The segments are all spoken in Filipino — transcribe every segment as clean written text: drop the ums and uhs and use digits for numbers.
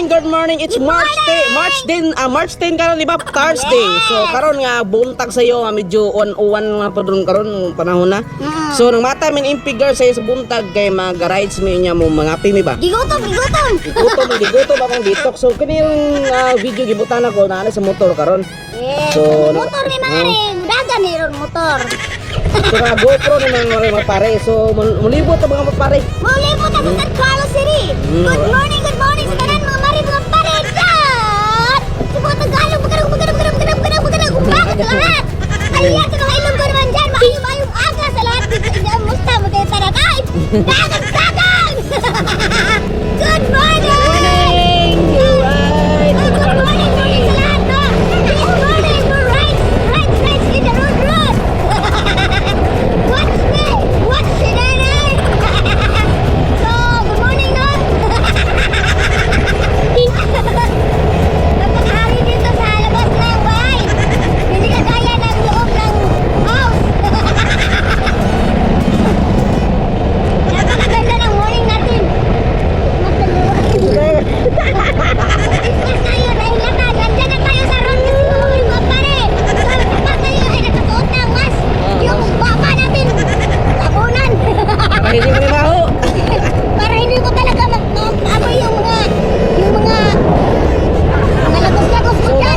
good morning. It's March 10 karon, di ba? Thursday. So karon nga buntag sayo nga medyo on-uwan nga padung karon panahon na. So nang mata min impigar sayo sa buntag kay mag-rides mi nya mo mga pimi ba? Gigutom. Digutom akong detox. So kini yung video gibutan ako na sa motor karon. Yes. So, Motor ni Maring. Dagan ni ron motor. So nga GoPro ni mga pare. So mulibot ang mga pare. Muli po tayo sa Carlos City. Good morning sa tanan mga mari mga pare. Dad! Subo Tagalog, magarag. Bakit lahat? Kaya sa mga ilong ko naman dyan. Maayong aga sa lahat. Musta mo kayo taratay? Dagan! Good morning! Good morning sa lahat, no? Good morning for rides in the road. Watch me! So, good morning, no? Napakahari dito sa labas ng bahay. Hindi ka kaya ng loob ng house. Napakaganda ng morning natin. Ismas tayo dahil latag. Nandiyan na tayo sa road kasi mga pare. Sabi pa tayo ay nakasuot ng mask. Yung baba natin, tabunan. Para hindi mo maho. Para hindi ko talaga mag-amoy yung mga lagos-lagos ko So dyan.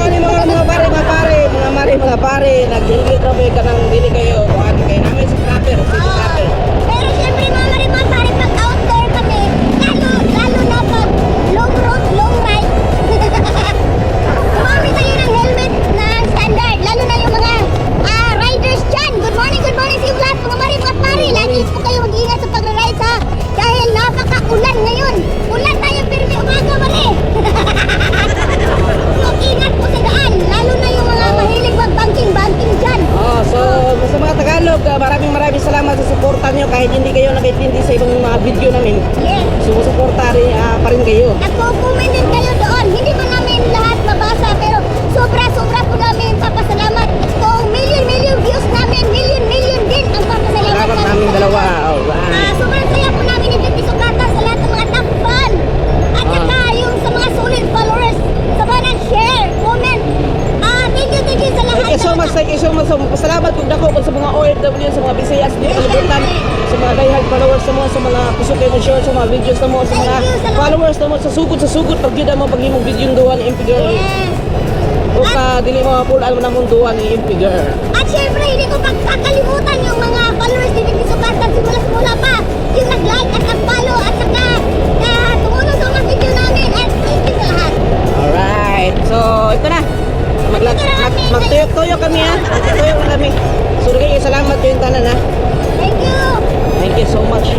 ano mga pare, naghingit kami ka ng dili kayo. Kuhan kayo namin sa trapper, Pero syempre mga pare, pag outdoor kami, lalo na pag long road, long ride, gumamit tayo ng helmet na standard. Lalo na yung mga riders dyan. Good morning sa yung lahat mga pare. Lagi po kayo mag-ingat sa pag-ride ha. Dahil napaka-ulan ngayon. Ulan tayo pero may umaga mali. Mag-ingat po sa daan. Lalo na yung mga mahilig mag-banking dyan. So sa mga Tagalog, maraming salamat sa suporta nyo kahit hindi kayo nakaintindi sa ibang mga video namin. Yes. Sumusuporta rin, pa rin kayo. Nagko-comment din kayo doon. Hindi man namin lahat mabasa pero sobra po namin papasalamat. Kung million views namin, million din ang papasalamat Salamat namin dalawa. Alright. Sobrang saya po namin ibigay sukatan sa lahat ng mga top fan. At saka yung sa mga solid followers, sa mga nag-share, comment. Thank you sa lahat. Thank you so much. Pasalamat kung dako sa mga OFW, sa mga Visayas, di kalibutan, sa mga diehard followers sa mga kusog kayo share sa mga videos na mo, sa mga Thank you sa lahat. followers na mo, sa sugod, pag yun mo, pag yung video duwa ni MP Girl. Yes. O dili mo mapulaan mo na mong duwa ni MP Girl. At syempre, hindi ko pagkakalimutan yung mga followers din ni Sukatan simula pa. Yung nag-like at nag-follow at saka tumulong sa mga video namin. At thank you sa lahat. Alright. So, ito na. Magtuyok-tuyok kami ha. Magtuyok na kami. So, salamat yung tanan ha. Thank you. Thank you so much.